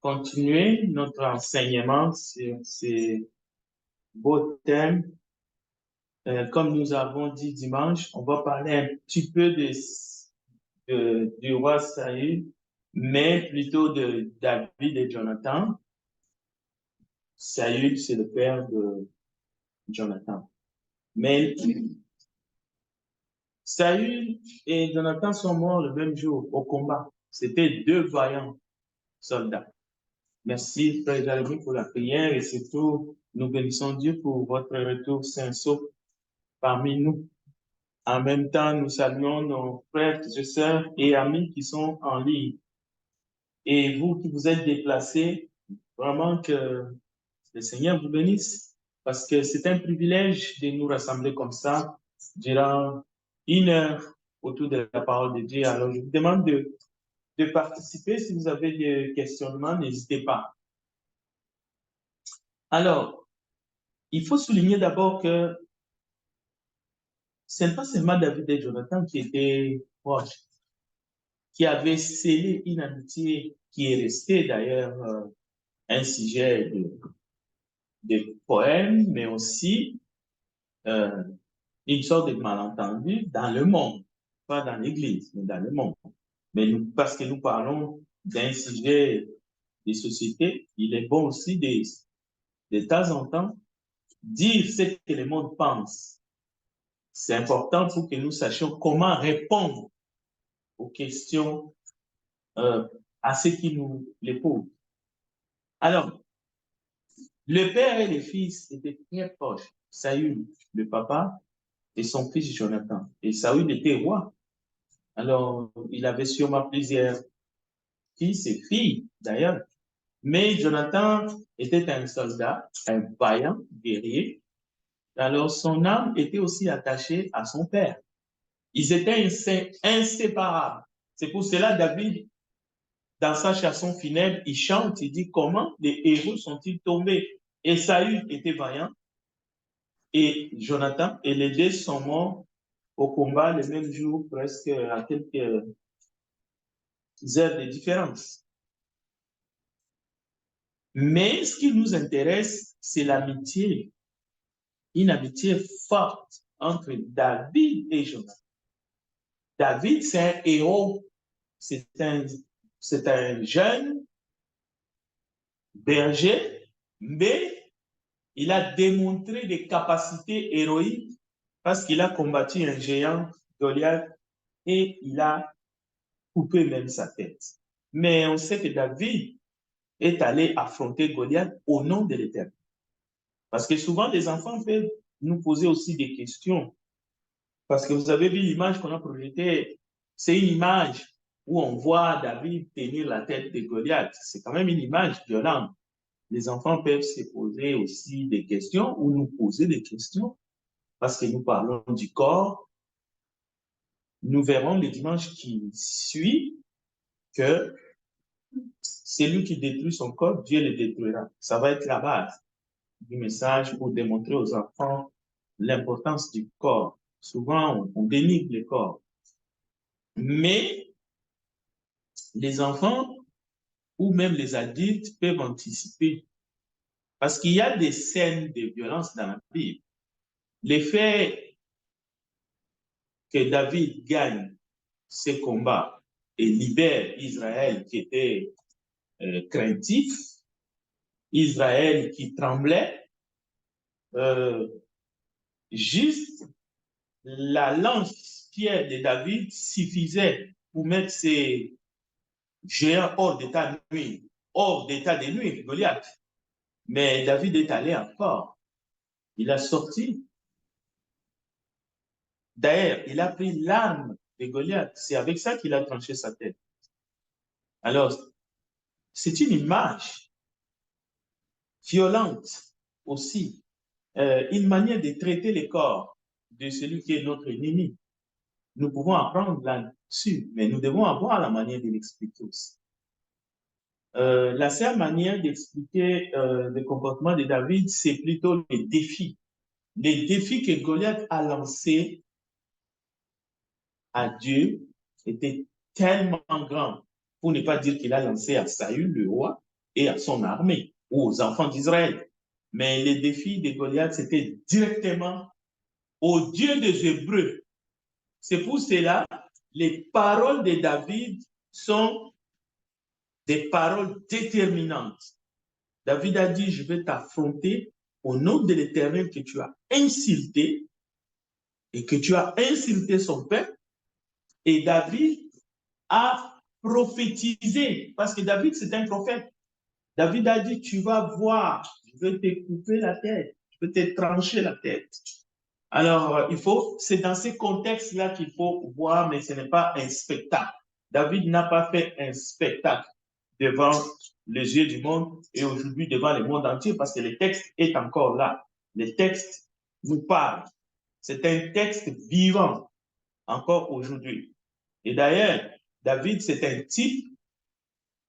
continuer notre enseignement sur ces beaux thèmes. Comme nous avons dit dimanche, on va parler un petit peu du roi Saül, mais plutôt de David et Jonathan. Saül, c'est le père de Jonathan. Mais Saül et Jonathan sont morts le même jour au combat. C'était deux vaillants soldats. Merci, Frère Jérémie, pour la prière et surtout, nous bénissons Dieu pour votre retour saint sauf parmi nous. En même temps, nous saluons nos frères et sœurs et amis qui sont en ligne. Et vous qui vous êtes déplacés, vraiment que le Seigneur vous bénisse parce que c'est un privilège de nous rassembler comme ça durant 1 heure autour de la parole de Dieu. Alors, je vous demande de participer. Si vous avez des questionnements, n'hésitez pas. Alors, il faut souligner d'abord que ce n'est pas seulement David et Jonathan qui étaient proches, qui avaient scellé une amitié qui est restée d'ailleurs un sujet de poème, mais aussi une sorte de malentendu dans le monde, pas dans l'Église, mais dans le monde. Mais nous, parce que nous parlons d'un sujet de société, il est bon aussi de temps en temps dire ce que le monde pense. C'est important pour que nous sachions comment répondre aux questions à ceux qui nous les posent. Alors, le père et le fils étaient très proches. Saül, le papa, et son fils Jonathan. Et Saül était roi. Alors, il avait sûrement plusieurs fils et filles, d'ailleurs. Mais Jonathan était un soldat, un vaillant guerrier. Alors, son âme était aussi attachée à son père. Ils étaient inséparables. C'est pour cela David, dans sa chanson funèbre, il chante, il dit comment les héros sont-ils tombés. Et Saül était vaillant et Jonathan, et les deux sont morts au combat le même jour, presque à quelques heures de différence. Mais ce qui nous intéresse, c'est l'amitié, une amitié forte entre David et Jonathan. David, c'est un héros, c'est un jeune berger, mais il a démontré des capacités héroïques parce qu'il a combattu un géant, Goliath, et il a coupé même sa tête. Mais on sait que David est allé affronter Goliath au nom de l'Éternel. Parce que souvent, les enfants peuvent nous poser aussi des questions. Parce que vous avez vu l'image qu'on a projetée, c'est une image où on voit David tenir la tête de Goliath. C'est quand même une image violente. Les enfants peuvent se poser aussi des questions ou nous poser des questions parce que nous parlons du corps. Nous verrons le dimanche qui suit que celui qui détruit son corps, Dieu le détruira. Ça va être la base du message pour démontrer aux enfants l'importance du corps. Souvent, on dénigre le corps. Mais les enfants ou même les adultes peuvent anticiper parce qu'il y a des scènes de violence dans la Bible. L'effet que David gagne ces combats et libère Israël qui était craintif, Israël qui tremblait, juste la lance-pierre de David suffisait pour mettre ces géants hors d'état de nuire, hors d'état de nuire, Goliath. Mais David est allé encore. Il a sorti. D'ailleurs, il a pris l'arme de Goliath. C'est avec ça qu'il a tranché sa tête. Alors, c'est une image violente aussi, une manière de traiter le corps de celui qui est notre ennemi. Nous pouvons apprendre là-dessus, mais nous devons avoir la manière de l'expliquer aussi. La seule manière d'expliquer le comportement de David, c'est plutôt les défis. Les défis que Goliath a lancés à Dieu étaient tellement grands, pour ne pas dire qu'il a lancé à Saül, le roi, et à son armée, ou aux enfants d'Israël. Mais les défis de Goliath, c'était directement au Dieu des Hébreux. C'est pour cela, les paroles de David sont des paroles déterminantes. David a dit, je vais t'affronter au nom de l'Éternel que tu as insulté et que tu as insulté son peuple. Et David a prophétisé, parce que David, c'est un prophète. David a dit, tu vas voir, je vais te couper la tête, je vais te trancher la tête. Alors, c'est dans ces contextes-là qu'il faut voir, mais ce n'est pas un spectacle. David n'a pas fait un spectacle devant les yeux du monde et aujourd'hui devant le monde entier parce que le texte est encore là. Le texte nous parle. C'est un texte vivant encore aujourd'hui. Et d'ailleurs, David, c'est un type,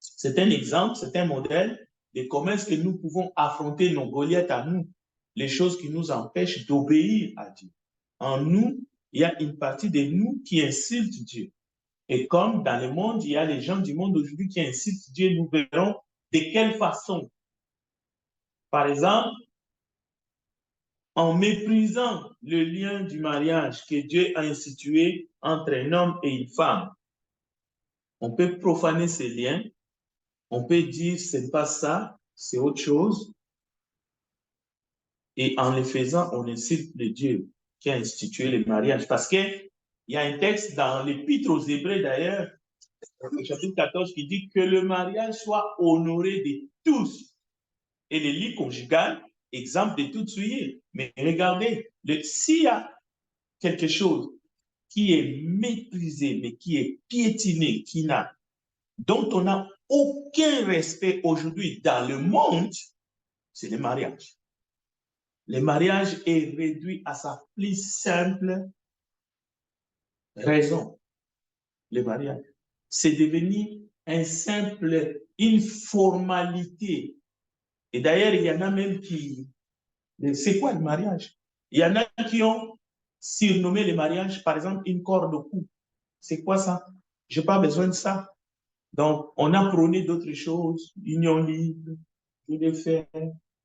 c'est un exemple, c'est un modèle de comment est-ce que nous pouvons affronter nos Goliaths à nous, les choses qui nous empêchent d'obéir à Dieu. En nous, il y a une partie de nous qui insulte Dieu. Et comme dans le monde, il y a les gens du monde aujourd'hui qui insultent Dieu, nous verrons de quelle façon. Par exemple, en méprisant le lien du mariage que Dieu a institué entre un homme et une femme. On peut profaner ces liens, on peut dire c'est pas ça, c'est autre chose. Et en le faisant, on insulte le Dieu qui a institué le mariage. Parce qu'il y a un texte dans l'Épître aux Hébreux d'ailleurs, au chapitre 14, qui dit que le mariage soit honoré de tous. Et le lit conjugal, exemple de toute souillure. Mais regardez, s'il y a quelque chose qui est méprisé, mais qui est piétiné, dont on n'a aucun respect aujourd'hui dans le monde, c'est le mariage. Le mariage est réduit à sa plus simple raison. Le mariage. C'est devenu une formalité. Et d'ailleurs, il y en a même qui... C'est quoi le mariage? Il y en a qui ont surnommé le mariage, par exemple, une corde au cou. C'est quoi ça? Je n'ai pas besoin de ça. Donc, on a prôné d'autres choses, union libre, tout de faire,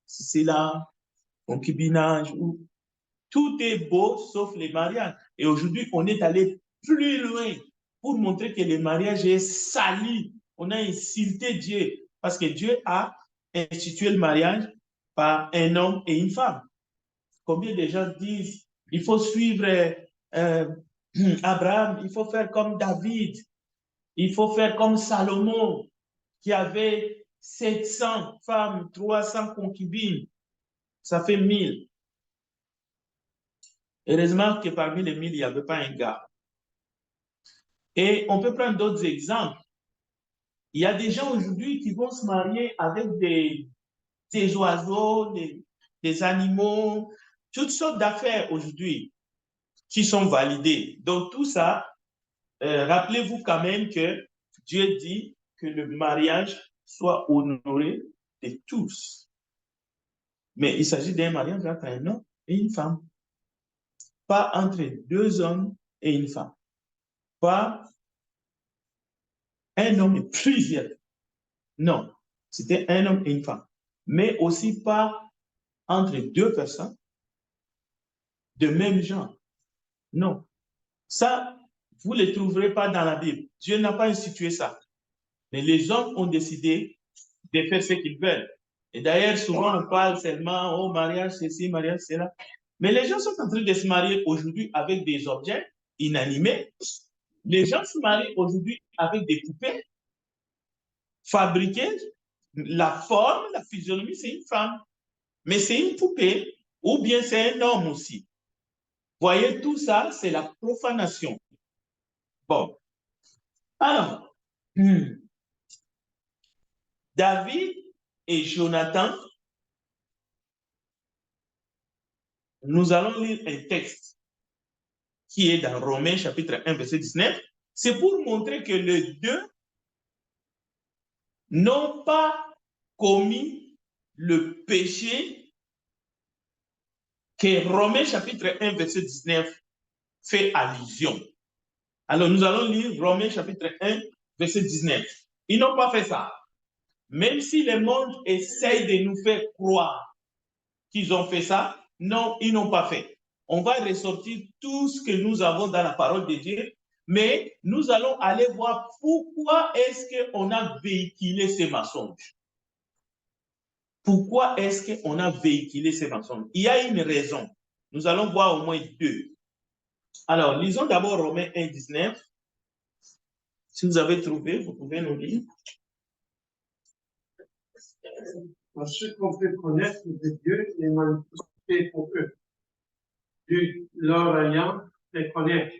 c'est là, concubinage, tout est beau sauf les mariages. Et aujourd'hui, on est allé plus loin pour montrer que le mariage est sali. On a insulté Dieu parce que Dieu a institué le mariage par un homme et une femme. Combien de gens disent il faut suivre Abraham, il faut faire comme David, il faut faire comme Salomon qui avait 700 femmes, 300 concubines. Ça fait 1000. Heureusement que parmi les 1000, il n'y avait pas un gars. Et on peut prendre d'autres exemples. Il y a des gens aujourd'hui qui vont se marier avec des oiseaux, des animaux, toutes sortes d'affaires aujourd'hui qui sont validées. Donc tout ça, rappelez-vous quand même que Dieu dit que le mariage soit honoré de tous. Mais il s'agit d'un mariage entre un homme et une femme. Pas entre deux hommes et une femme. Pas un homme et plusieurs. Non, c'était un homme et une femme. Mais aussi pas entre deux personnes de même genre. Non. Ça, vous ne le trouverez pas dans la Bible. Dieu n'a pas institué ça. Mais les hommes ont décidé de faire ce qu'ils veulent. Et d'ailleurs, souvent, on parle seulement, oh, mariage, ceci, mariage, cela. Mais les gens sont en train de se marier aujourd'hui avec des objets inanimés. Les gens se marient aujourd'hui avec des poupées fabriquées. La forme, la physionomie, c'est une femme. Mais c'est une poupée ou bien c'est un homme aussi. Voyez, tout ça, c'est la profanation. Bon. Alors, David et Jonathan, nous allons lire un texte qui est dans Romains chapitre 1, verset 19. C'est pour montrer que les deux n'ont pas commis le péché que Romains chapitre 1, verset 19 fait allusion. Alors, nous allons lire Romains chapitre 1, verset 19. Ils n'ont pas fait ça. Même si le monde essaye de nous faire croire qu'ils ont fait ça, non, ils n'ont pas fait. On va ressortir tout ce que nous avons dans la parole de Dieu, mais nous allons aller voir pourquoi est-ce qu'on a véhiculé ces mensonges. Pourquoi est-ce qu'on a véhiculé ces mensonges? Il y a une raison. Nous allons voir au moins deux. Alors, lisons d'abord Romains 1, 19. Si vous avez trouvé, vous pouvez nous lire. Ceux qu'on peut connaître de Dieu est manifesté pour eux, Dieu leur ayant fait connaître.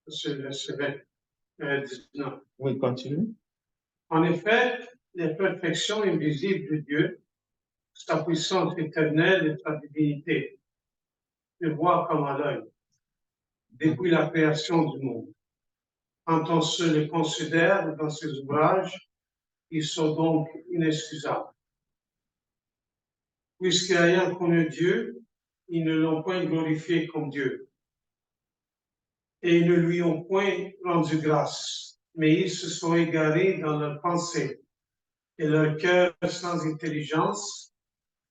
C'est le verset 19. Oui, continue. En effet, les perfections invisibles de Dieu, sa puissance éternelle et sa divinité, se voient comme à l'œil, depuis la création du monde. Quand on se les considère dans ses ouvrages, ils sont donc inexcusables. Puisqu'ayant connu Dieu, ils ne l'ont point glorifié comme Dieu. Et ils ne lui ont point rendu grâce, mais ils se sont égarés dans leurs pensées, et leur cœur sans intelligence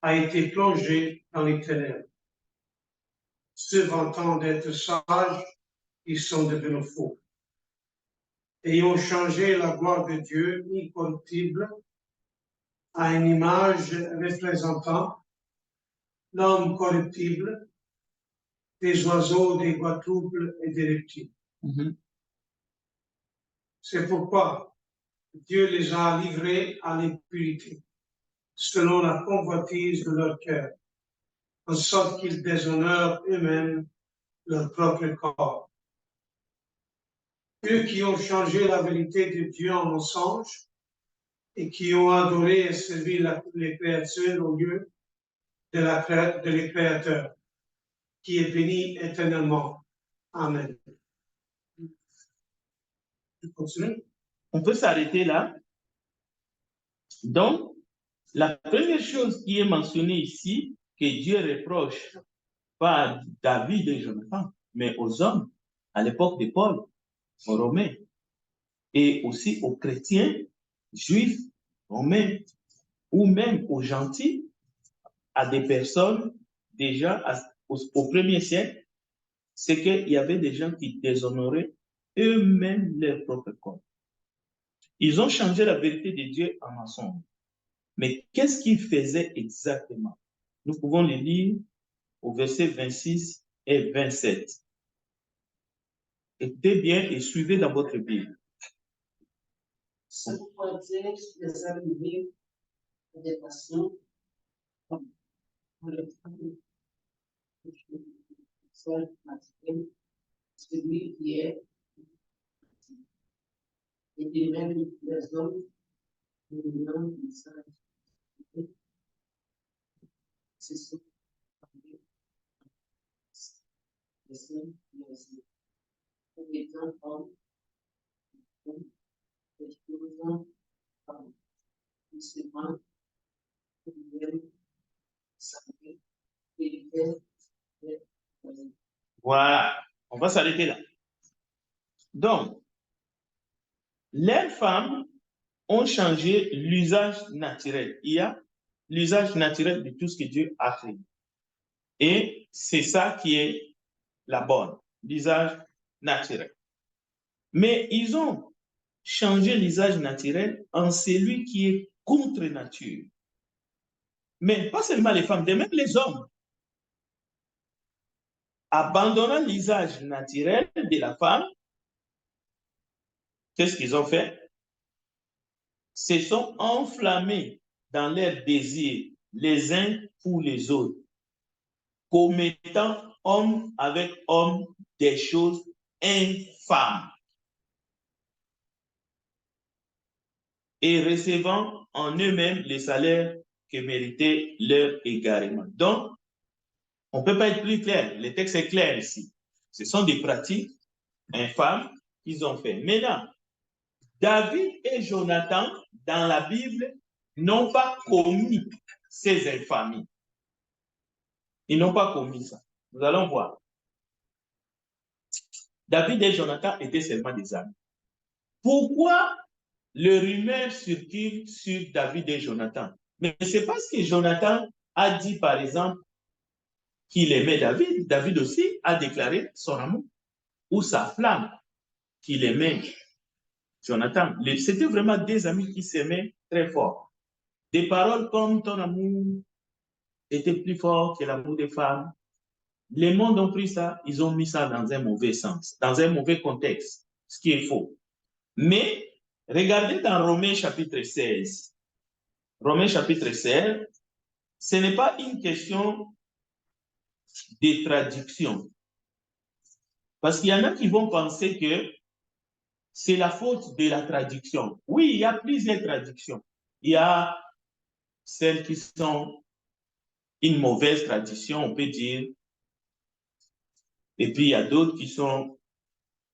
a été plongé dans les ténèbres. Se vantant d'être sages, ils sont devenus faux. Et ils ont changé la gloire de Dieu incorruptible à une image représentant l'homme corruptible, des oiseaux, des quadruples et des reptiles. C'est pourquoi Dieu les a livrés à l'impurité, selon la convoitise de leur cœur, en sorte qu'ils déshonorent eux-mêmes leur propre corps. Eux qui ont changé la vérité de Dieu en mensonge et qui ont adoré et servi les créatures au lieu de les créateurs, qui est béni éternellement. Amen. Je continue. On peut s'arrêter là. Donc, la première chose qui est mentionnée ici, que Dieu reproche pas à David et Jonathan, mais aux hommes à l'époque de Paul, aux Romains, et aussi aux chrétiens, juifs, romains, ou même aux gentils, à des personnes déjà au premier siècle, c'est qu'il y avait des gens qui déshonoraient eux-mêmes leur propre corps. Ils ont changé la vérité de Dieu en mensonge. Mais qu'est-ce qu'ils faisaient exactement? Nous pouvons le lire au verset 26 et 27. Écoutez bien et suivez dans votre Bible. Ça pourrait dire les arrivées des passions comme le celui qui est et qui même les hommes qui ont c'est ça. Les enfants, Voilà, on va s'arrêter là. Donc, les femmes ont changé l'usage naturel. Il y a l'usage naturel de tout ce que Dieu a fait. Et c'est ça qui est la bonne, l'usage naturel. Mais ils ont changé l'usage naturel en celui qui est contre nature. Mais pas seulement les femmes, mais même les hommes. Abandonnant l'usage naturel de la femme, qu'est-ce qu'ils ont fait? Se sont enflammés dans leurs désirs les uns pour les autres, commettant homme avec homme des choses infâmes et recevant en eux-mêmes les salaires que méritait leur égarement. Donc, on ne peut pas être plus clair. Le texte est clair ici. Ce sont des pratiques infâmes qu'ils ont fait. Maintenant, David et Jonathan, dans la Bible, n'ont pas commis ces infamies. Ils n'ont pas commis ça. Nous allons voir. David et Jonathan étaient seulement des amis. Pourquoi le rumeur circule sur David et Jonathan. Mais c'est parce que Jonathan a dit, par exemple, qu'il aimait David. David aussi a déclaré son amour ou sa flamme qu'il aimait Jonathan. C'était vraiment des amis qui s'aimaient très fort. Des paroles comme ton amour était plus fort que l'amour des femmes. Les mondes ont pris ça, ils ont mis ça dans un mauvais sens, dans un mauvais contexte, ce qui est faux. Mais regardez dans Romains chapitre 16. Romains chapitre 16, ce n'est pas une question de traduction. Parce qu'il y en a qui vont penser que c'est la faute de la traduction. Oui, il y a plusieurs traductions. Il y a celles qui sont une mauvaise traduction, on peut dire. Et puis, il y a d'autres qui sont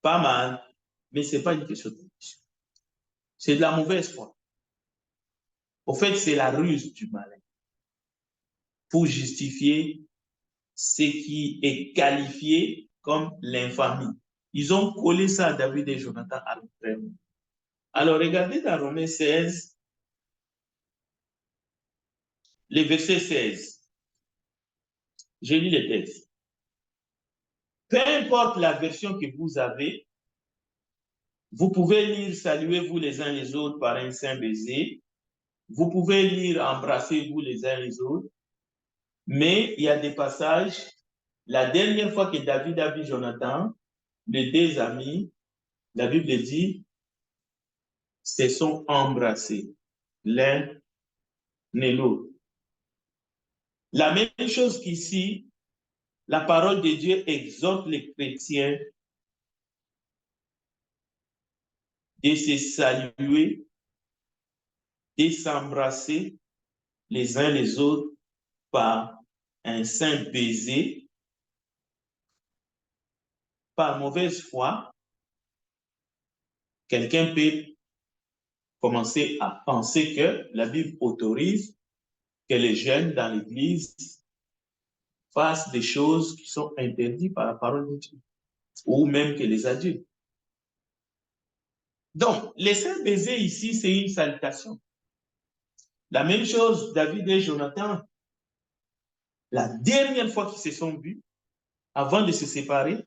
pas mal, mais ce n'est pas une question de traduction. C'est de la mauvaise foi. Au fait, c'est la ruse du malin pour justifier ce qui est qualifié comme l'infamie. Ils ont collé ça à David et Jonathan à l'entraînement. Alors, regardez dans Romains 16, le verset 16. Je lis le texte. Peu importe la version que vous avez, vous pouvez lire « Saluez-vous les uns les autres par un saint baiser ». Vous pouvez lire « Embrassez-vous les uns les autres ». Mais il y a des passages, la dernière fois que David a vu Jonathan, les deux amis, la Bible dit, se sont embrassés l'un et l'autre. La même chose qu'ici, la parole de Dieu exhorte les chrétiens de se saluer, de s'embrasser les uns les autres par un saint baiser. Par mauvaise foi, quelqu'un peut commencer à penser que la Bible autorise que les jeunes dans l'Église fassent des choses qui sont interdites par la parole de Dieu, ou même que les adultes. Donc, les saints baisers ici, c'est une salutation. La même chose, David et Jonathan, la dernière fois qu'ils se sont vus, avant de se séparer,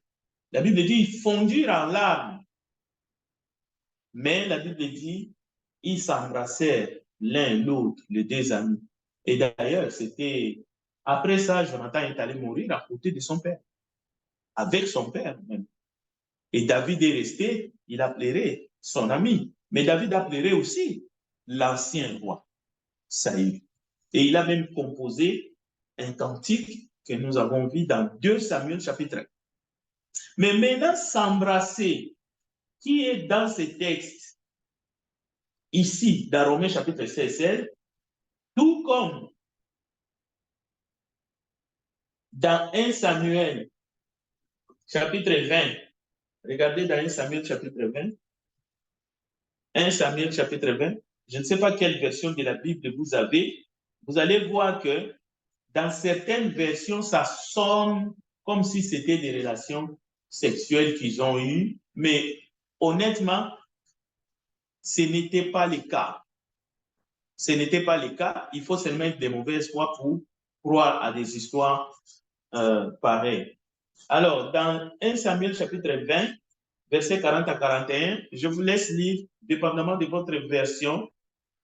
la Bible dit ils fondirent en larmes. Mais la Bible dit ils s'embrassèrent l'un l'autre, les deux amis. Et d'ailleurs, c'était après ça, Jonathan est allé mourir à côté de son père, avec son père même. Et David est resté, il a pleuré son ami. Mais David a pleuré aussi l'ancien roi, Saül. Et il a même composé un cantique que nous avons vu dans 2 Samuel chapitre 1. Mais maintenant, s'embrasser, qui est dans ce texte, ici, dans Romains chapitre 16, tout comme dans 1 Samuel chapitre 20, regardez dans 1 Samuel chapitre 20, 1 Samuel chapitre 20, je ne sais pas quelle version de la Bible vous avez, vous allez voir que dans certaines versions, ça sonne comme si c'était des relations sexuelles qu'ils ont eues, mais honnêtement, ce n'était pas le cas. Ce n'était pas le cas. Il faut seulement être de mauvaise foi pour croire à des histoires pareilles. Alors, dans 1 Samuel chapitre 20, versets 40 à 41, je vous laisse lire, dépendamment de votre version,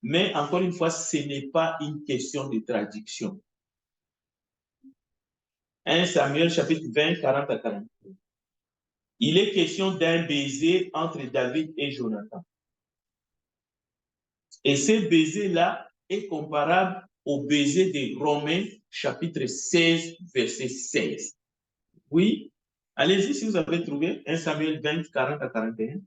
mais encore une fois, ce n'est pas une question de traduction. 1 Samuel chapitre 20, 40 à 41. Il est question d'un baiser entre David et Jonathan. Et ce baiser-là est comparable au baiser de Romains chapitre 16, verset 16. Oui, allez-y si vous avez trouvé 1 Samuel 20, 40 à 41.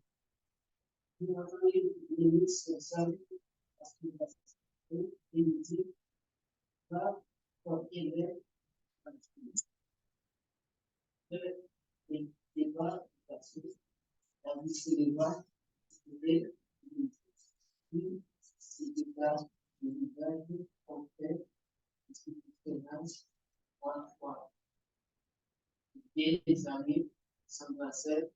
Les amis s'embrassèrent,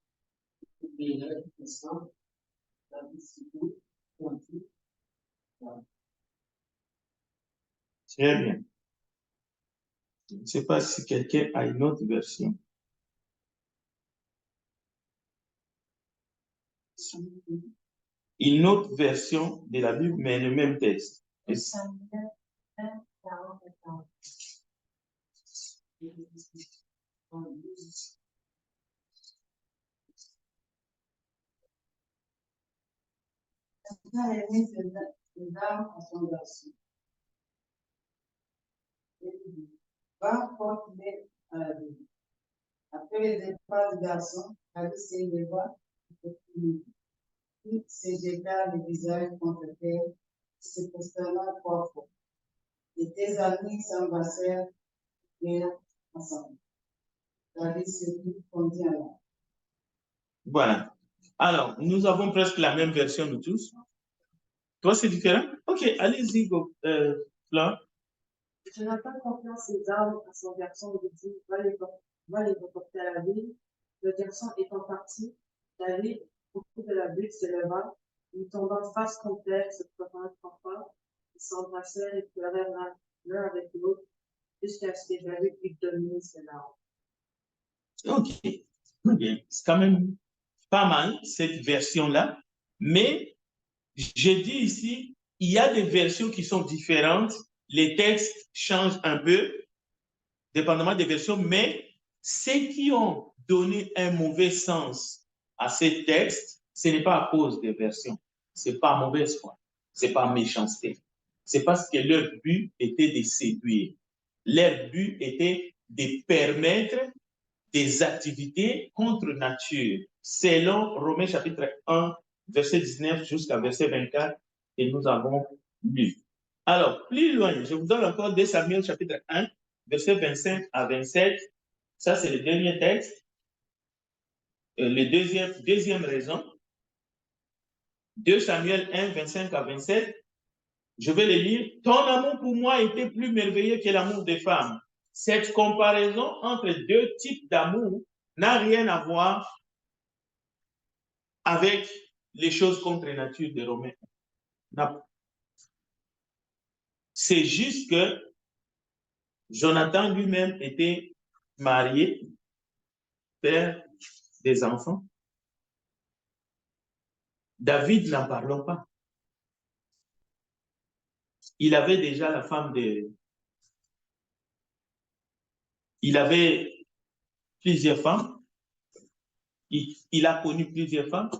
les lèvres ensemble, la discipline, Très bien. Je ne sais pas si quelqu'un a une autre version. Une autre version de la Bible, mais le même texte. Après les départs du garçon, Alice s'éleva, il se jeta le visage contre terre, se prosterna 3 fois. Les 2 amis s'embrassèrent et ensemble. Alice se dit conduit à là. Voilà. Alors, nous avons presque la même version de tous. Toi, c'est différent? Ok, allez-y, Fleur. Jonathan confia ses armes à son garçon et dit, va les reporter à la ville. Le garçon étant parti, David, au bout de la butte, se leva, lui tombant face contre terre, se frottant 3 fois, ils s'embrassèrent et pleurèrent l'un avec l'autre, jusqu'à ce que David eût dominé ses larmes. Ok, très bien. C'est quand même pas mal, cette version-là. Mais, j'ai dit ici, il y a des versions qui sont différentes. Les textes changent un peu, dépendamment des versions, mais ceux qui ont donné un mauvais sens à ces textes, ce n'est pas à cause des versions. Ce n'est pas mauvaise foi. Ce n'est pas méchanceté. C'est parce que leur but était de séduire. Leur but était de permettre des activités contre nature, selon Romains chapitre 1, verset 19 jusqu'à verset 24, que nous avons lu. Alors, plus loin, je vous donne encore 2 Samuel chapitre 1, verset 25 à 27. Ça, c'est le dernier texte. Deuxième raison. 2 Samuel 1, 25 à 27. Je vais le lire. Ton amour pour moi était plus merveilleux que l'amour des femmes. Cette comparaison entre 2 types d'amour n'a rien à voir avec les choses contre nature des Romains. Non. C'est juste que Jonathan lui-même était marié, père des enfants. David, n'en parlons pas. Il avait déjà la femme de... Il avait plusieurs femmes. Il a connu plusieurs femmes.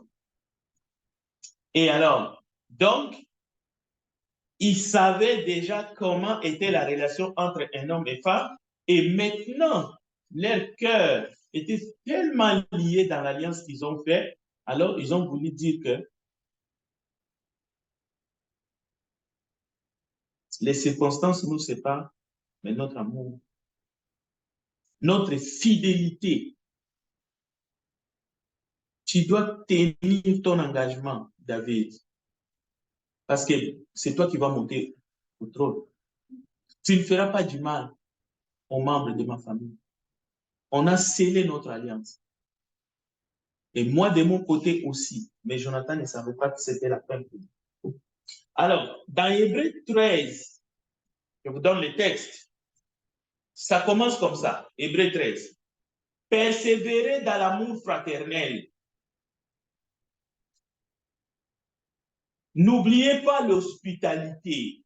Et alors, donc, il savait déjà comment était la relation entre un homme et femme. Et maintenant, leur cœur était tellement lié dans l'alliance qu'ils ont fait. Alors, ils ont voulu dire que les circonstances nous séparent, mais notre amour, notre fidélité. Tu dois tenir ton engagement, David, parce que c'est toi qui vas monter au trône. Tu ne feras pas du mal aux membres de ma famille. On a scellé notre alliance. Et moi, de mon côté aussi. Mais Jonathan ne savait pas que c'était la fin. Alors, dans Hébreux 13, je vous donne le texte. Ça commence comme ça, Hébreux 13. Persévérez dans l'amour fraternel. N'oubliez pas l'hospitalité,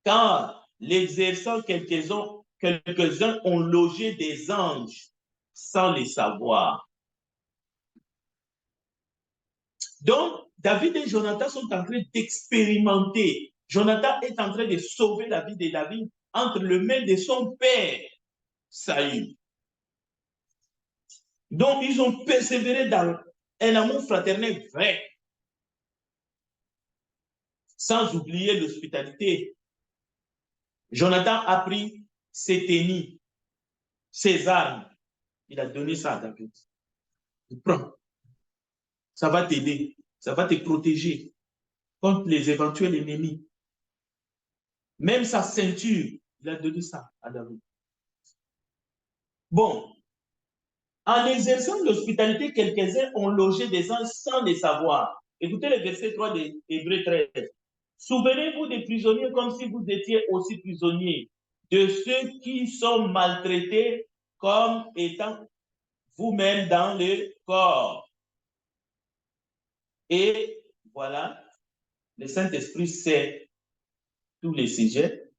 car l'exerçant quelques-uns ont logé des anges sans les savoir. Donc, David et Jonathan sont en train d'expérimenter. Jonathan est en train de sauver la vie de David entre les mains de son père, Saül. Donc, ils ont persévéré dans un amour fraternel vrai, sans oublier l'hospitalité. Jonathan a pris ses tennis, ses armes. Il a donné ça à David. Il prend. Ça va t'aider. Ça va te protéger contre les éventuels ennemis. Même sa ceinture, il a donné ça à David. Bon, en exerçant l'hospitalité, quelques-uns ont logé des anges sans les savoir. Écoutez le verset 3 de Hébreux 13. Souvenez-vous des prisonniers comme si vous étiez aussi prisonniers, de ceux qui sont maltraités comme étant vous-même dans le corps. Et voilà, le Saint-Esprit sait tous les sujets.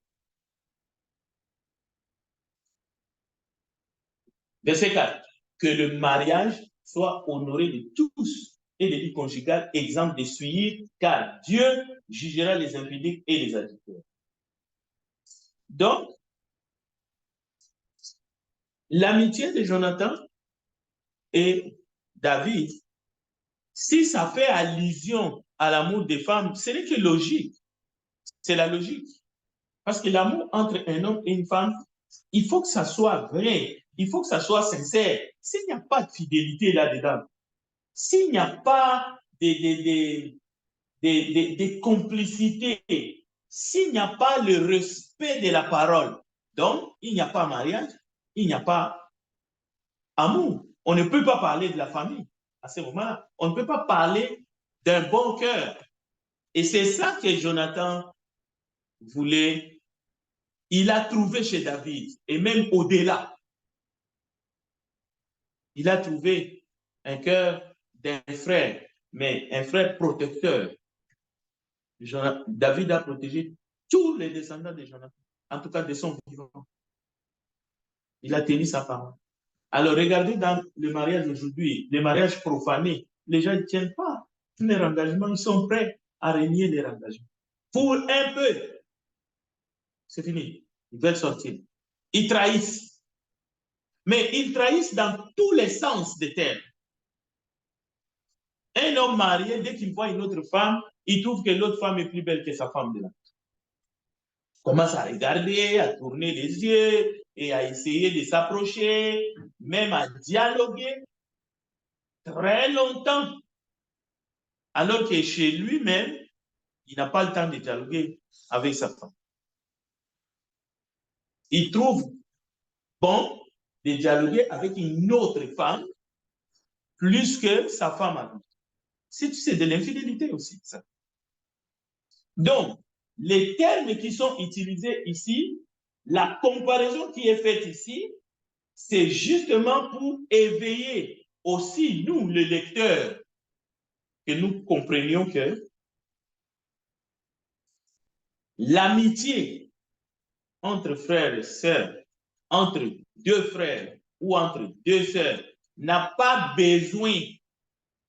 Verset 4. Que le mariage soit honoré de tous et les vies conjugales exemptes de souillure, car Dieu jugera les impudiques et les adultères. Donc, l'amitié de Jonathan et David, si ça fait allusion à l'amour des femmes, ce n'est que logique. C'est la logique. Parce que l'amour entre un homme et une femme, il faut que ça soit vrai, il faut que ça soit sincère. S'il n'y a pas de fidélité là-dedans, s'il n'y a pas de complicité, s'il n'y a pas le respect de la parole, donc il n'y a pas mariage, il n'y a pas amour. On ne peut pas parler de la famille à ce moment-là. On ne peut pas parler d'un bon cœur. Et c'est ça que Jonathan voulait. Il a trouvé chez David, et même au-delà. Il a trouvé un cœur d'un frère, mais un frère protecteur. David a protégé tous les descendants de Jonathan, en tout cas de son vivant. Il a tenu sa parole. Alors, regardez dans le mariage aujourd'hui, les mariages profanés, les gens ne tiennent pas leur engagement, ils sont prêts à renier leur engagement. Pour un peu, c'est fini. Ils veulent sortir. Ils trahissent. Mais ils trahissent dans tous les sens des termes. Un homme marié, dès qu'il voit une autre femme, il trouve que l'autre femme est plus belle que sa femme de là. Il commence à regarder, à tourner les yeux et à essayer de s'approcher, même à dialoguer très longtemps. Alors que chez lui-même, il n'a pas le temps de dialoguer avec sa femme. Il trouve bon de dialoguer avec une autre femme plus que sa femme adulte. C'est de l'infidélité aussi, ça. Donc, les termes qui sont utilisés ici, la comparaison qui est faite ici, c'est justement pour éveiller aussi, nous, les lecteurs, que nous comprenions que l'amitié entre frères et sœurs, entre deux frères ou entre deux sœurs, n'a pas besoin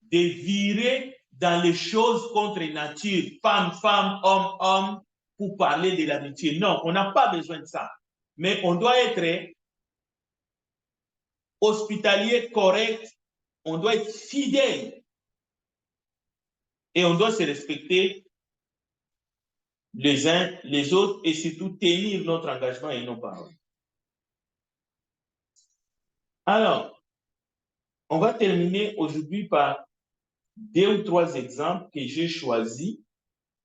de virer dans les choses contre nature, femme, femme, homme, homme, pour parler de l'amitié. Non, on n'a pas besoin de ça. Mais on doit être hospitalier, correct, on doit être fidèle et on doit se respecter les uns les autres et surtout tenir notre engagement et nos paroles. Alors, on va terminer aujourd'hui par 2 ou 3 exemples que j'ai choisis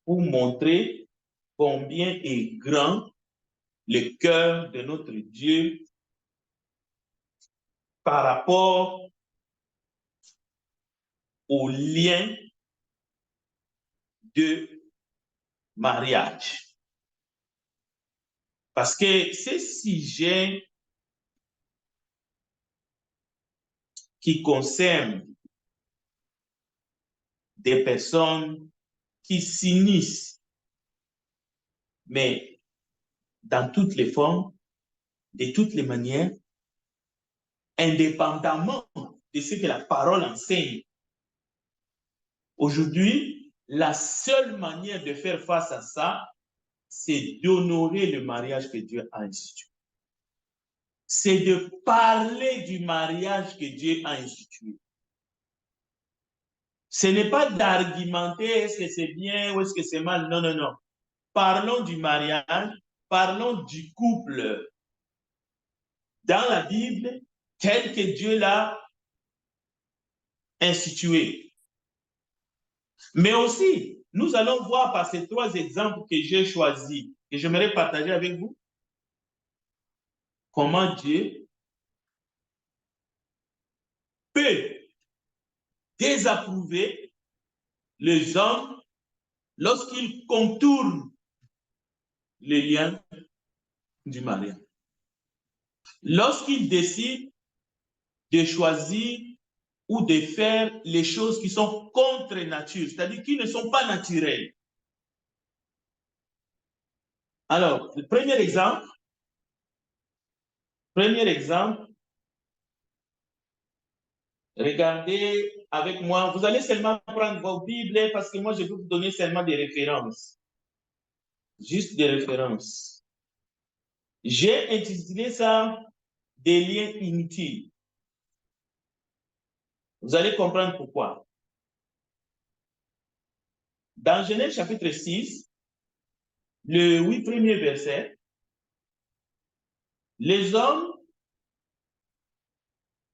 pour montrer combien est grand le cœur de notre Dieu par rapport au lien de mariage. Parce que ces sujets qui concernent des personnes qui s'unissent, mais dans toutes les formes, de toutes les manières, indépendamment de ce que la parole enseigne. Aujourd'hui, la seule manière de faire face à ça, c'est d'honorer le mariage que Dieu a institué. C'est de parler du mariage que Dieu a institué. Ce n'est pas d'argumenter est-ce que c'est bien ou est-ce que c'est mal. Non, non, non. Parlons du mariage, parlons du couple dans la Bible tel que Dieu l'a institué. Mais aussi, nous allons voir par ces 3 exemples que j'ai choisis, et j'aimerais partager avec vous, comment Dieu peut désapprouver les hommes lorsqu'il contourne les liens du mariage. Lorsqu'il décide de choisir ou de faire les choses qui sont contre nature, c'est-à-dire qui ne sont pas naturelles. Alors, le premier exemple, regardez avec moi, vous allez seulement prendre vos Bibles parce que moi je vais vous donner seulement des références. Juste des références. J'ai intitulé ça des liens inutiles. Vous allez comprendre pourquoi. Dans Genèse chapitre 6, le 8 premier verset, les hommes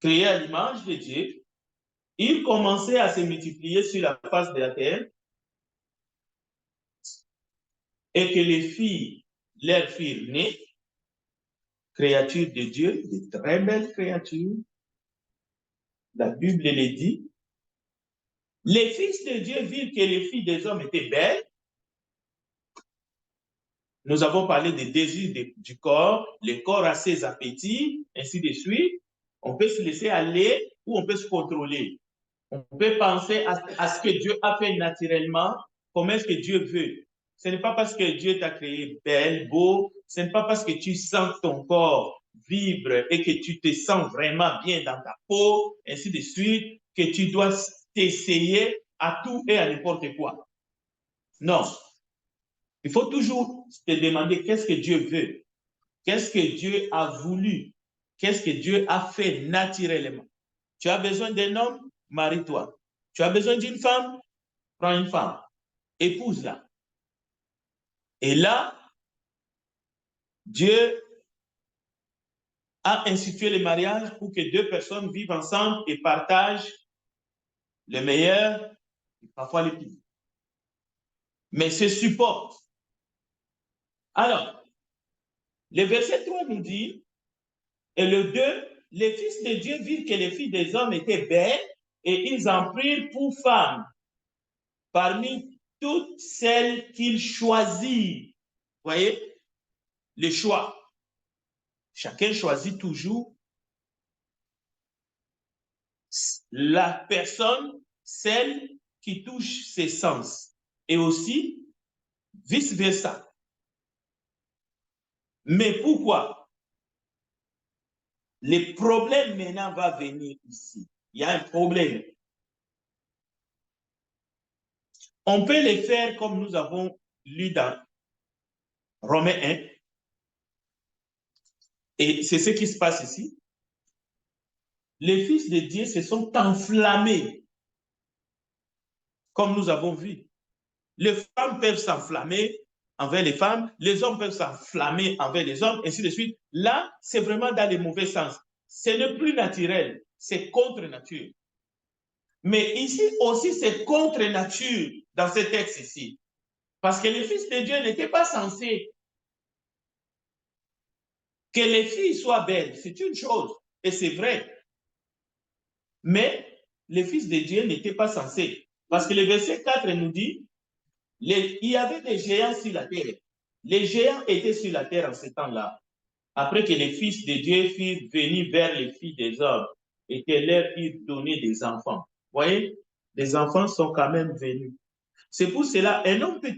créés à l'image de Dieu, ils commençaient à se multiplier sur la face de la terre et que les filles leur firent nées, créatures de Dieu, de très belles créatures. La Bible les dit. Les fils de Dieu virent que les filles des hommes étaient belles. Nous avons parlé des désirs du corps, le corps a ses appétits, ainsi de suite. On peut se laisser aller ou on peut se contrôler. On peut penser à ce que Dieu a fait naturellement, comment est-ce que Dieu veut. Ce n'est pas parce que Dieu t'a créé belle, beau, ce n'est pas parce que tu sens ton corps vibre et que tu te sens vraiment bien dans ta peau, ainsi de suite, que tu dois t'essayer à tout et à n'importe quoi. Non. Il faut toujours te demander qu'est-ce que Dieu veut, qu'est-ce que Dieu a voulu, qu'est-ce que Dieu a fait naturellement. Tu as besoin d'un homme, marie-toi. Tu as besoin d'une femme, prends une femme, épouse-la. Et là, Dieu a institué le mariage pour que deux personnes vivent ensemble et partagent le meilleur et parfois le pire. Mais se supportent. Alors, le verset 3 nous dit, et le 2, les fils de Dieu virent que les filles des hommes étaient belles et ils en prirent pour femmes parmi toutes celles qu'ils choisirent. Vous voyez, le choix. Chacun choisit toujours la personne, celle qui touche ses sens. Et aussi, vice-versa. Mais pourquoi? Le problème maintenant va venir ici. Il y a un problème. On peut les faire comme nous avons lu dans Romains 1. Et c'est ce qui se passe ici. Les fils de Dieu se sont enflammés, comme nous avons vu. Les femmes peuvent s'enflammer envers les femmes, les hommes peuvent s'enflammer envers les hommes, ainsi de suite. Là, c'est vraiment dans le mauvais sens. Ce n'est plus naturel, c'est contre nature. Mais ici aussi, c'est contre nature dans ce texte ici. Parce que les fils de Dieu n'étaient pas censés que les filles soient belles. C'est une chose, et c'est vrai. Mais les fils de Dieu n'étaient pas censés. Parce que le verset 4 nous dit, il y avait des géants sur la terre. Les géants étaient sur la terre en ce temps-là. Après que les fils de Dieu furent venus vers les filles des hommes et que leur eurent donné des enfants. Vous voyez, les enfants sont quand même venus. C'est pour cela, un homme peut,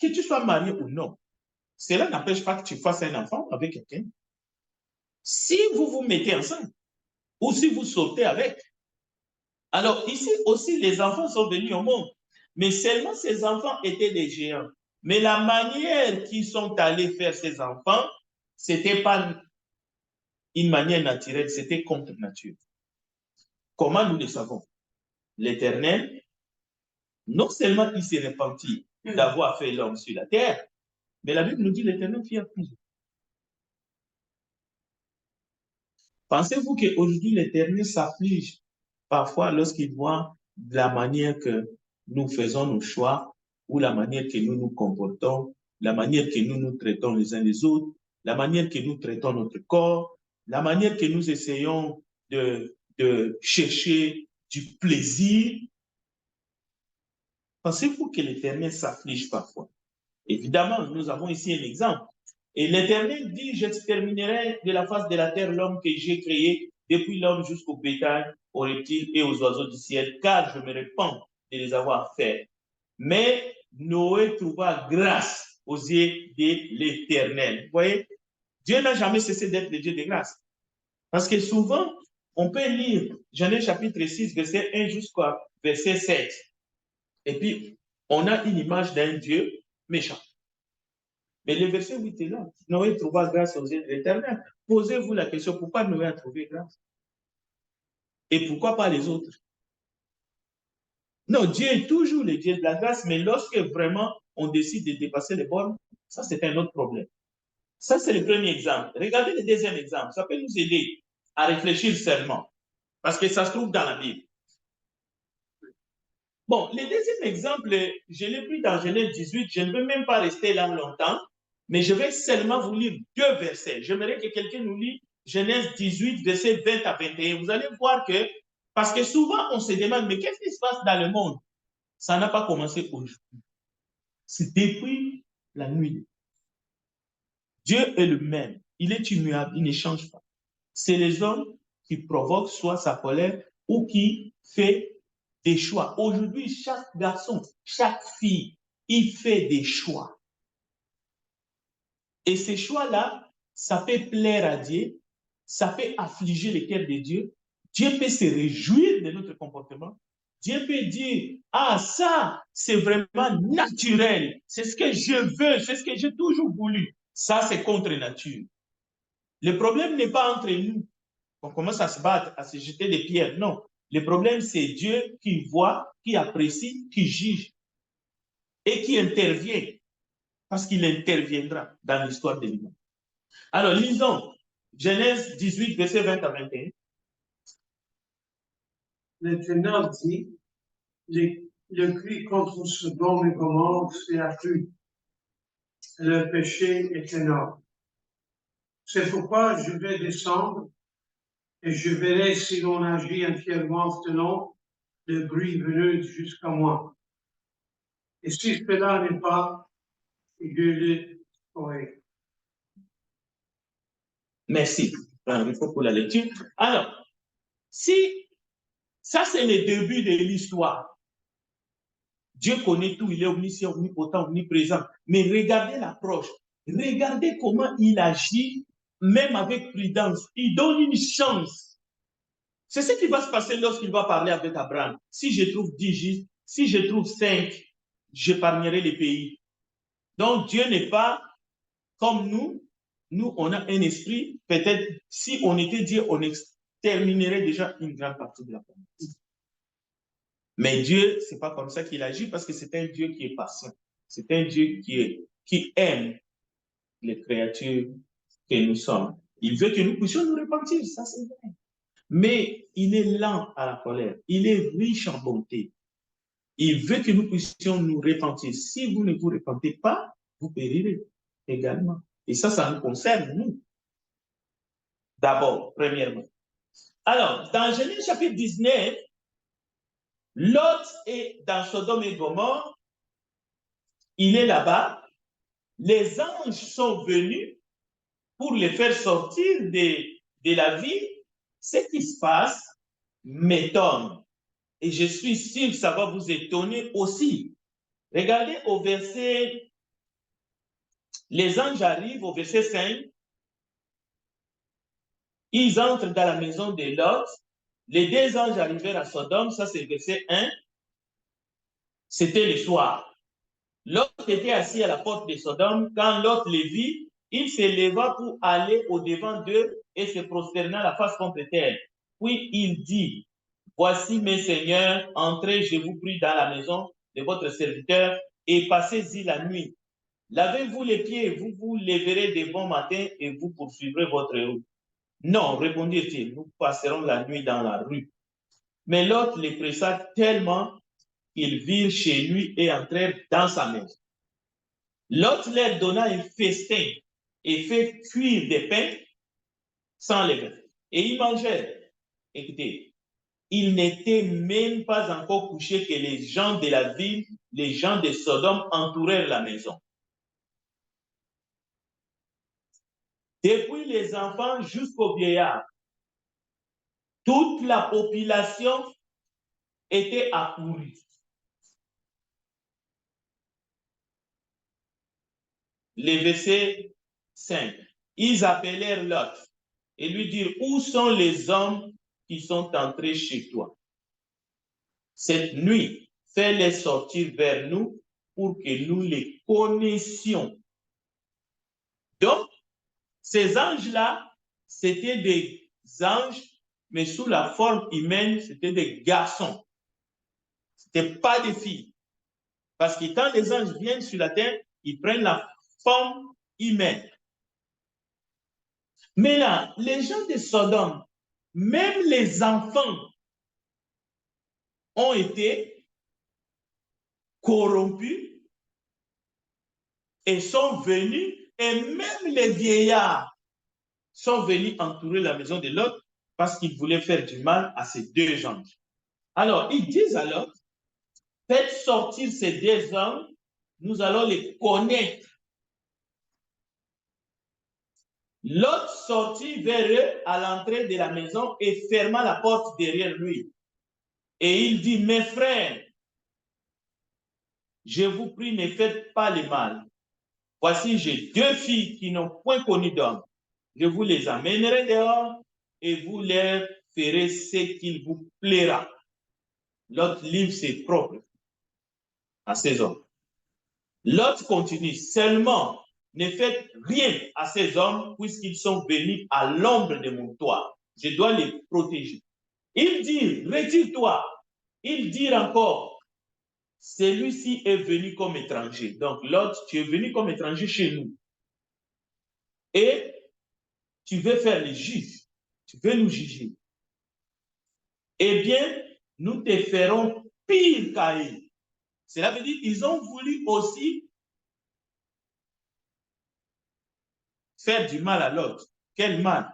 que tu sois marié ou non, cela n'empêche pas que tu fasses un enfant avec quelqu'un. Si vous vous mettez ensemble, ou si vous sautez avec. Alors ici aussi, les enfants sont venus au monde. Mais seulement ces enfants étaient des géants. Mais la manière qu'ils sont allés faire ces enfants, ce n'était pas une manière naturelle, c'était contre nature. Comment nous le savons? L'Éternel, non seulement il s'est repenti d'avoir fait l'homme sur la terre, mais la Bible nous dit l'Éternel fit plus. Pensez-vous qu'aujourd'hui l'Éternel s'afflige parfois lorsqu'il voit la manière que nous faisons nos choix ou la manière que nous nous comportons, la manière que nous nous traitons les uns les autres, la manière que nous traitons notre corps, la manière que nous essayons de chercher du plaisir. Pensez-vous que l'Éternel s'afflige parfois? Évidemment, nous avons ici un exemple. Et l'Éternel dit, j'exterminerai de la face de la terre l'homme que j'ai créé, depuis l'homme jusqu'au bétail, aux reptiles et aux oiseaux du ciel, car je me répands de les avoir faits. Mais Noé trouva grâce aux yeux de l'Éternel. Vous voyez, Dieu n'a jamais cessé d'être le Dieu de grâce. Parce que souvent, on peut lire Genèse chapitre 6, verset 1 jusqu'à verset 7. Et puis, on a une image d'un Dieu méchant. Mais le verset 8 est là. Noé trouva grâce aux yeux de l'Éternel. Posez-vous la question, pourquoi Noé a trouvé grâce? Et pourquoi pas les autres? Non, Dieu est toujours le Dieu de la grâce, mais lorsque vraiment on décide de dépasser les bornes, ça c'est un autre problème. Ça c'est le premier exemple. Regardez le deuxième exemple. Ça peut nous aider à réfléchir seulement. Parce que ça se trouve dans la Bible. Bon, le deuxième exemple, je l'ai pris dans Genèse 18. Je ne veux même pas rester là longtemps, mais je vais seulement vous lire 2 versets. J'aimerais que quelqu'un nous lise Genèse 18, versets 20 à 21. Vous allez voir que, parce que souvent on se demande, mais qu'est-ce qui se passe dans le monde? Ça n'a pas commencé aujourd'hui. C'est depuis la nuit. Dieu est le même. Il est immuable, il ne change pas. C'est les hommes qui provoquent soit sa colère ou qui fait des choix. Aujourd'hui, chaque garçon, chaque fille, il fait des choix. Et ces choix-là, ça peut plaire à Dieu, ça peut affliger le cœur de Dieu. Dieu peut se réjouir de notre comportement. Dieu peut dire, ah, ça, c'est vraiment naturel. C'est ce que je veux, c'est ce que j'ai toujours voulu. Ça, c'est contre nature. Le problème n'est pas entre nous. On commence à se battre, à se jeter des pierres. Non. Le problème, c'est Dieu qui voit, qui apprécie, qui juge et qui intervient. Parce qu'il interviendra dans l'histoire de l'humain. Alors, lisons Genèse 18, verset 20 à 21. L'Éternel dit, le cri contre Sodome et Gomorrhe s'est accru. Le péché est énorme. C'est pourquoi je vais descendre et je verrai si l'on agit entièrement selon le bruit venu jusqu'à moi. Et si cela n'est pas, je le ferai. Merci. Il faut pour la lecture. Alors, si ça c'est le début de l'histoire, Dieu connaît tout, il est omniscient, omnipotent, omniprésent. Mais regardez l'approche. Regardez comment il agit, même avec prudence. Il donne une chance. C'est ce qui va se passer lorsqu'il va parler avec Abraham. Si je trouve 10 justes, si je trouve 5, j'épargnerai les pays. Donc Dieu n'est pas comme nous. Nous, on a un esprit. Peut-être, si on était Dieu, on exterminerait déjà une grande partie de la planète. Mais Dieu, ce n'est pas comme ça qu'il agit parce que c'est un Dieu qui est patient. C'est un Dieu qui aime les créatures que nous sommes. Il veut que nous puissions nous repentir, ça c'est vrai. Mais il est lent à la colère. Il est riche en bonté. Il veut que nous puissions nous repentir. Si vous ne vous repentez pas, vous périrez également. Et ça nous concerne, nous. D'abord, premièrement. Alors, dans Genèse chapitre 19, Lot est dans Sodome et Gomorrhe. Il est là-bas. Les anges sont venus pour les faire sortir de la ville. Ce qui se passe m'étonne. Et je suis sûr que ça va vous étonner aussi. Regardez au verset, les anges arrivent au verset 5. Ils entrent dans la maison de Lot. Les 2 anges arrivèrent à Sodome, ça c'est verset 1. C'était le soir. Lot était assis à la porte de Sodome. Quand Lot les vit, il se leva pour aller au-devant d'eux et se prosterna la face contre terre. Puis il dit, voici mes seigneurs, entrez, je vous prie, dans la maison de votre serviteur et passez-y la nuit. Lavez-vous les pieds, vous vous lèverez de bon matin et vous poursuivrez votre route. Non, répondirent-ils, nous passerons la nuit dans la rue. Mais l'autre les pressa tellement qu'ils virent chez lui et entrèrent dans sa maison. L'autre leur donna un festin et fait cuire des pains sans levain. Et ils mangèrent. Écoutez, il n'était même pas encore couché que les gens de la ville, les gens de Sodome entourèrent la maison. Depuis les enfants jusqu'aux vieillards, toute la population était accourue. Le verset 5. Ils appelèrent Lot et lui dirent, où sont les hommes qui sont entrés chez toi? Cette nuit, fais-les sortir vers nous pour que nous les connaissions. Donc, ces anges-là, c'était des anges, mais sous la forme humaine, c'était des garçons. Ce n'était pas des filles. Parce que quand les anges viennent sur la terre, ils prennent la forme humaine. Mais là, les gens de Sodome, même les enfants ont été corrompus et sont venus, et même les vieillards sont venus entourer la maison de Lot parce qu'ils voulaient faire du mal à ces deux anges. Alors, ils disent à Lot, faites sortir ces deux anges, nous allons les connaître. Lot sortit vers eux à l'entrée de la maison et ferma la porte derrière lui. Et il dit, mes frères, je vous prie, ne faites pas le mal. Voici, j'ai deux filles qui n'ont point connu d'homme. Je vous les amènerai dehors et vous leur ferez ce qu'il vous plaira. Lot livre ses propres à ces hommes. Lot continue, seulement ne faites rien à ces hommes puisqu'ils sont venus à l'ombre de mon toit. Je dois les protéger. Ils disent, retire-toi. Ils disent encore, celui-ci est venu comme étranger. Donc, Lot, tu es venu comme étranger chez nous. Et tu veux faire les juges. Tu veux nous juger. Eh bien, nous te ferons pire qu'à eux. Cela veut dire qu'ils ont voulu aussi faire du mal à l'autre. Quel mal?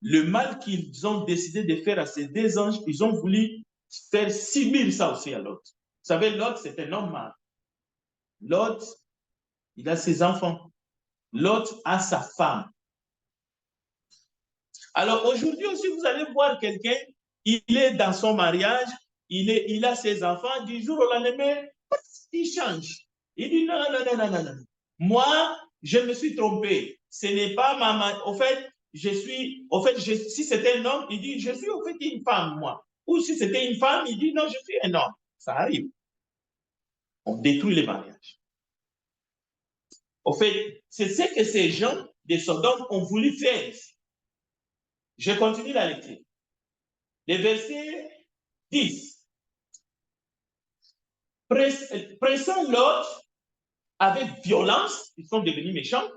Le mal qu'ils ont décidé de faire à ces deux anges, ils ont voulu faire subir ça aussi à l'autre. Vous savez, l'autre, c'est un homme mal. L'autre, il a ses enfants. L'autre a sa femme. Alors aujourd'hui aussi, vous allez voir quelqu'un, il est dans son mariage, il a ses enfants, du jour au lendemain, il change. Il dit non, non, non, non, non, non. Moi, je me suis trompé. Ce n'est pas ma... Au fait, si c'était un homme, il dit, je suis au fait une femme, moi. Ou si c'était une femme, il dit, non, je suis un homme. Ça arrive. On détruit les mariages. Au fait, c'est ce que ces gens de Sodome ont voulu faire. Je continue la lecture. Le verset 10. Pressant l'autre avec violence, ils sont devenus méchants.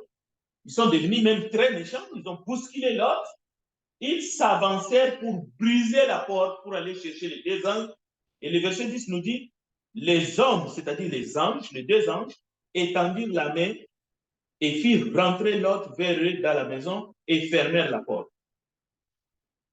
Ils sont devenus même très méchants. Ils ont bousculé l'autre. Ils s'avancèrent pour briser la porte, pour aller chercher les deux anges. Et le verset 10 nous dit, les hommes, c'est-à-dire les anges, les deux anges, étendirent la main et firent rentrer l'autre vers eux dans la maison et fermèrent la porte.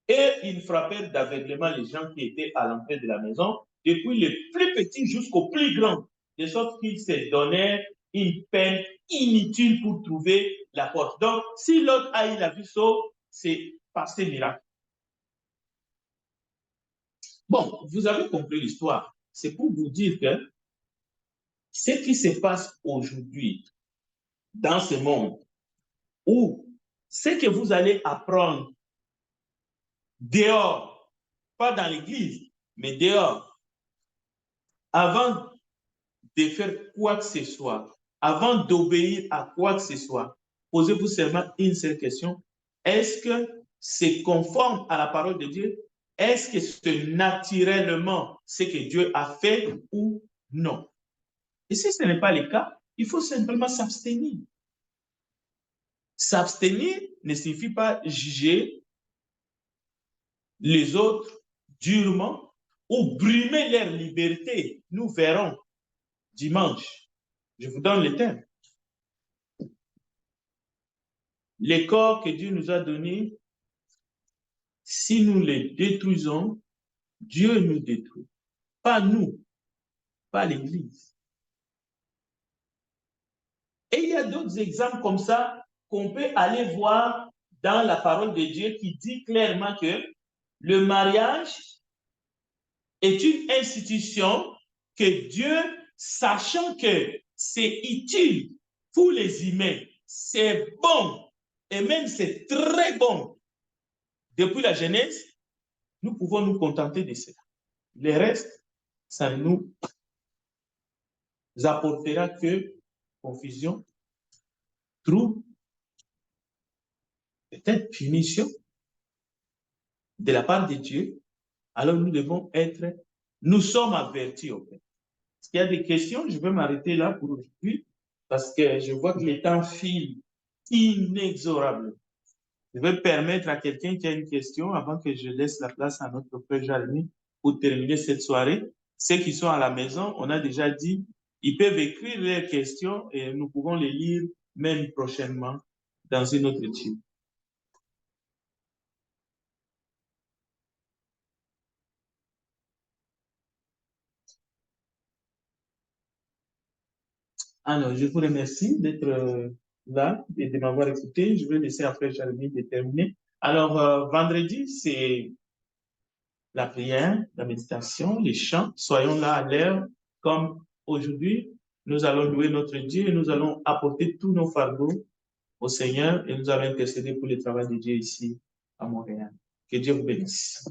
Et ils frappèrent d'aveuglement les gens qui étaient à l'entrée de la maison, depuis le plus petit jusqu'au plus grand, de sorte qu'ils se donnèrent une peine inutile pour trouver la porte. Donc, si l'autre a eu la vue sauve, c'est par ces miracles. Bon, vous avez compris l'histoire. C'est pour vous dire que ce qui se passe aujourd'hui dans ce monde, où ce que vous allez apprendre dehors, pas dans l'église, mais dehors, avant de faire quoi que ce soit, avant d'obéir à quoi que ce soit, posez-vous seulement une seule question. Est-ce que c'est conforme à la parole de Dieu? Est-ce que c'est naturellement ce que Dieu a fait ou non? Et si ce n'est pas le cas, il faut simplement s'abstenir. S'abstenir ne signifie pas juger les autres durement ou brimer leur liberté. Nous verrons dimanche. Je vous donne le thème. Les corps que Dieu nous a donnés, si nous les détruisons, Dieu nous détruit. Pas nous, pas l'Église. Et il y a d'autres exemples comme ça qu'on peut aller voir dans la parole de Dieu qui dit clairement que le mariage est une institution que Dieu, sachant que c'est utile pour les humains, c'est bon, et même c'est très bon. Depuis la Genèse, nous pouvons nous contenter de cela. Le reste, ça ne nous apportera que confusion, trouble, peut-être punition de la part de Dieu. Alors nous devons être, nous sommes avertis au fait. Est-ce qu'il y a des questions? Je vais m'arrêter là pour aujourd'hui parce que je vois que le temps file inexorablement. Je vais permettre à quelqu'un qui a une question avant que je laisse la place à notre frère Jérémie pour terminer cette soirée. Ceux qui sont à la maison, on a déjà dit, ils peuvent écrire leurs questions et nous pouvons les lire même prochainement dans une autre étude. Alors, je vous remercie d'être là et de m'avoir écouté. Je vais laisser à frère Jérémie de terminer. Alors, vendredi, c'est la prière, la méditation, les chants. Soyons là à l'heure comme aujourd'hui. Nous allons louer notre Dieu et nous allons apporter tous nos fardeaux au Seigneur et nous allons intercéder pour le travail de Dieu ici à Montréal. Que Dieu vous bénisse.